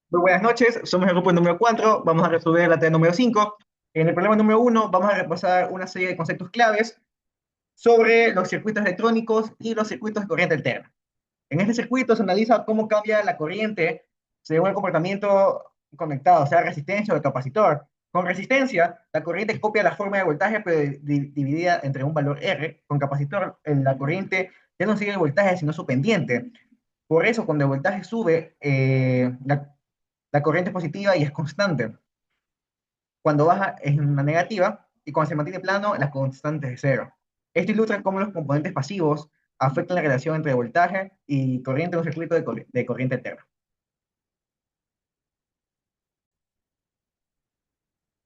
Muy buenas noches, somos el grupo número 4. Vamos a resolver la tarea número 5. En el problema número 1 vamos a repasar una serie de conceptos claves sobre los circuitos electrónicos y los circuitos de corriente alterna. En este circuito se analiza cómo cambia la corriente según el comportamiento conectado, sea resistencia o el capacitor. Con resistencia, la corriente copia la forma de voltaje, pero dividida entre un valor R. Con capacitor, la corriente ya no sigue el voltaje, sino su pendiente. Por eso, cuando el voltaje sube, la corriente es positiva y es constante. Cuando baja es una negativa y cuando se mantiene plano, la constante es cero. Esto ilustra cómo los componentes pasivos afectan la relación entre voltaje y corriente en un circuito de corriente alterna.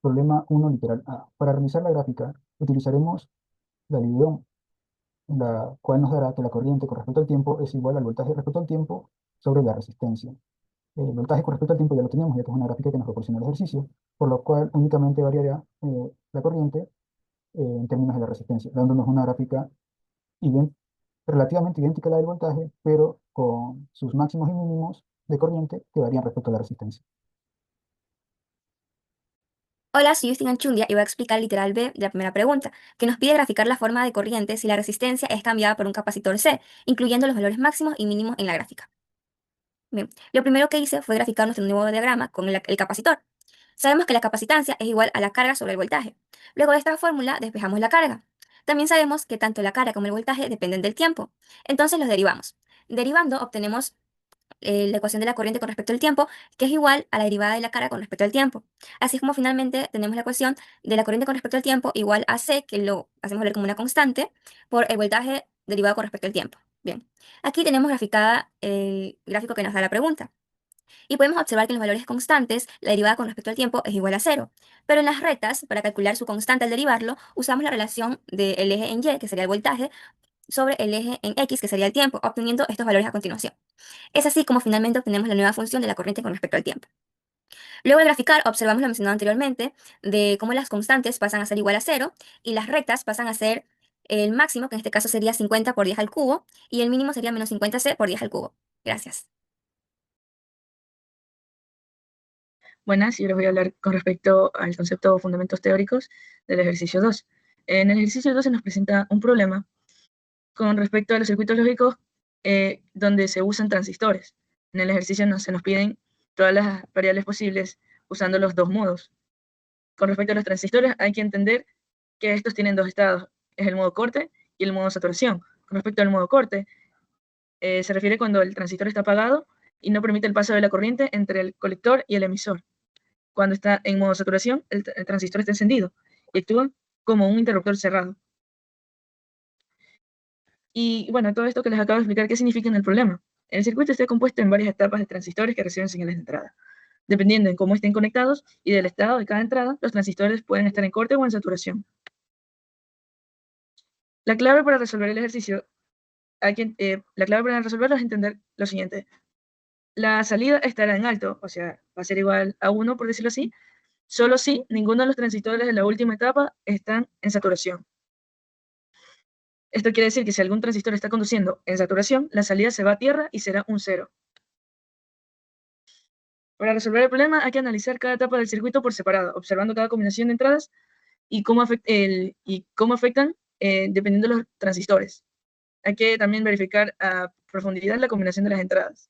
Problema 1, literal A. Para realizar la gráfica, utilizaremos la dividón, la cual nos dará que la corriente con respecto al tiempo es igual al voltaje respecto al tiempo sobre la resistencia. El voltaje con respecto al tiempo ya lo tenemos, ya que es una gráfica que nos proporciona el ejercicio, por lo cual únicamente variará la corriente en términos de la resistencia, dándonos una gráfica idén- relativamente idéntica a la del voltaje, pero con sus máximos y mínimos de corriente que varían respecto a la resistencia. Hola, soy Justin Anchundia y voy a explicar el literal B de la primera pregunta, que nos pide graficar la forma de corriente si la resistencia es cambiada por un capacitor C, incluyendo los valores máximos y mínimos en la gráfica. Bien, lo primero que hice fue graficar nuestro nuevo diagrama con el capacitor. Sabemos que la capacitancia es igual a la carga sobre el voltaje. Luego de esta fórmula despejamos la carga. También sabemos que tanto la carga como el voltaje dependen del tiempo. Entonces los derivamos. Derivando obtenemos la ecuación de la corriente con respecto al tiempo, que es igual a la derivada de la carga con respecto al tiempo. Así es como finalmente tenemos la ecuación de la corriente con respecto al tiempo igual a C, que lo hacemos ver como una constante, por el voltaje derivado con respecto al tiempo. Bien, aquí tenemos graficada el gráfico que nos da la pregunta. Y podemos observar que en los valores constantes, la derivada con respecto al tiempo es igual a cero. Pero en las rectas, para calcular su constante al derivarlo, usamos la relación del eje en Y, que sería el voltaje, sobre el eje en X, que sería el tiempo, obteniendo estos valores a continuación. Es así como finalmente obtenemos la nueva función de la corriente con respecto al tiempo. Luego de graficar, observamos lo mencionado anteriormente, de cómo las constantes pasan a ser igual a cero y las rectas pasan a ser el máximo, que en este caso sería 50 por 10 al cubo, y el mínimo sería menos 50c por 10 al cubo. Gracias. Buenas, yo les voy a hablar con respecto al concepto de fundamentos teóricos del ejercicio 2. En el ejercicio 2 se nos presenta un problema con respecto a los circuitos lógicos donde se usan transistores. En el ejercicio se nos piden todas las variables posibles usando los dos modos. Con respecto a los transistores, hay que entender que estos tienen dos estados, es el modo corte y el modo saturación. Con respecto al modo corte, se refiere cuando el transistor está apagado y no permite el paso de la corriente entre el colector y el emisor. Cuando está en modo saturación, el transistor está encendido y actúa como un interruptor cerrado. Y bueno, todo esto que les acabo de explicar, ¿qué significa en el problema? El circuito está compuesto en varias etapas de transistores que reciben señales de entrada. Dependiendo en cómo estén conectados y del estado de cada entrada, los transistores pueden estar en corte o en saturación. La clave para resolver el ejercicio, la clave para resolverlo es entender lo siguiente. La salida estará en alto, o sea, va a ser igual a 1, por decirlo así, solo si ninguno de los transistores de la última etapa están en saturación. Esto quiere decir que si algún transistor está conduciendo en saturación, la salida se va a tierra y será un cero. Para resolver el problema hay que analizar cada etapa del circuito por separado, observando cada combinación de entradas y cómo afectan dependiendo de los transistores. Hay que también verificar a profundidad la combinación de las entradas.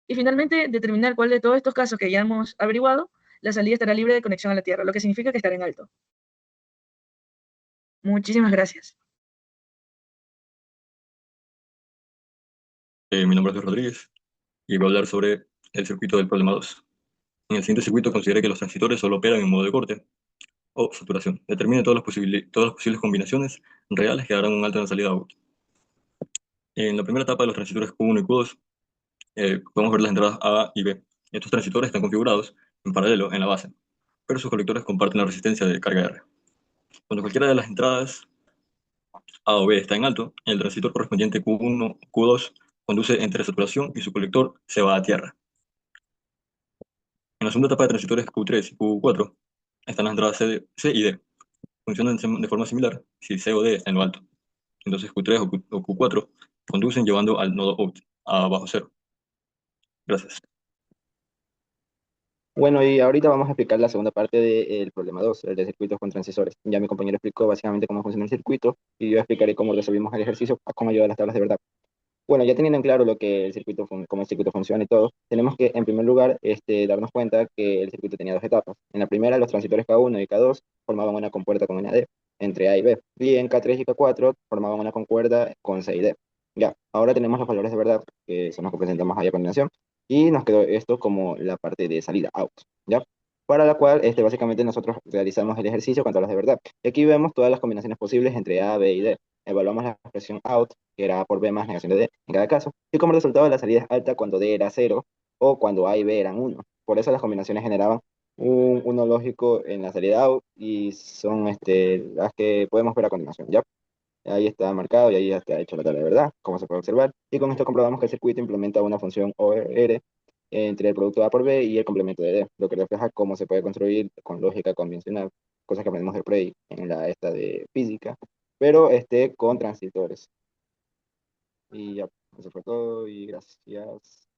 Y finalmente, determinar cuál de todos estos casos que ya hemos averiguado, la salida estará libre de conexión a la Tierra, lo que significa que estará en alto. Muchísimas gracias. Mi nombre es Luis Rodríguez y voy a hablar sobre el circuito del problema 2. En el siguiente circuito consideré que los transistores solo operan en modo de corte o saturación. Determine todas las posibles combinaciones reales que darán un alto en la salida out. En la primera etapa de los transistores Q1 y Q2 podemos ver las entradas A y B. Estos transistores están configurados en paralelo en la base, pero sus colectores comparten la resistencia de carga R. Cuando cualquiera de las entradas A o B está en alto, el transistor correspondiente Q1 o Q2 conduce entre saturación y su colector se va a tierra. En la segunda etapa de transistores Q3 y Q4 están las entradas C y D. Funcionan de forma similar si C o D está en lo alto. Entonces Q3 o Q4 conducen llevando al nodo out a bajo cero. Gracias. Bueno, y ahorita vamos a explicar la segunda parte del problema 2, el de circuitos con transistores. Ya mi compañero explicó básicamente cómo funciona el circuito y yo explicaré cómo resolvimos el ejercicio con ayuda de las tablas de verdad. Bueno, ya teniendo en claro lo que el circuito, cómo el circuito funciona y todo, tenemos que, en primer lugar, darnos cuenta que el circuito tenía dos etapas. En la primera, los transitores K1 y K2 formaban una compuerta con NAD entre A y B, y en K3 y K4 formaban una compuerta con C y D. Ya, ahora tenemos los valores de verdad, que son los que presentamos ahí a continuación, y nos quedó esto como la parte de salida, out, ¿ya? Para la cual, básicamente nosotros realizamos el ejercicio con tablas de verdad. Y aquí vemos todas las combinaciones posibles entre A, B y D. Evaluamos la expresión out, que era A por B más negación de D en cada caso, y como resultado la salida es alta cuando D era 0 o cuando A y B eran 1. Por eso las combinaciones generaban un 1 lógico en la salida out y son las que podemos ver a continuación, ¿ya? Ahí está marcado y ahí ya está hecho la tabla de verdad, como se puede observar. Y con esto comprobamos que el circuito implementa una función OR entre el producto A por B y el complemento de D, lo que refleja cómo se puede construir con lógica convencional, cosas que aprendemos del PREI en la esta de física, pero con transistores. Y ya, eso fue todo y gracias.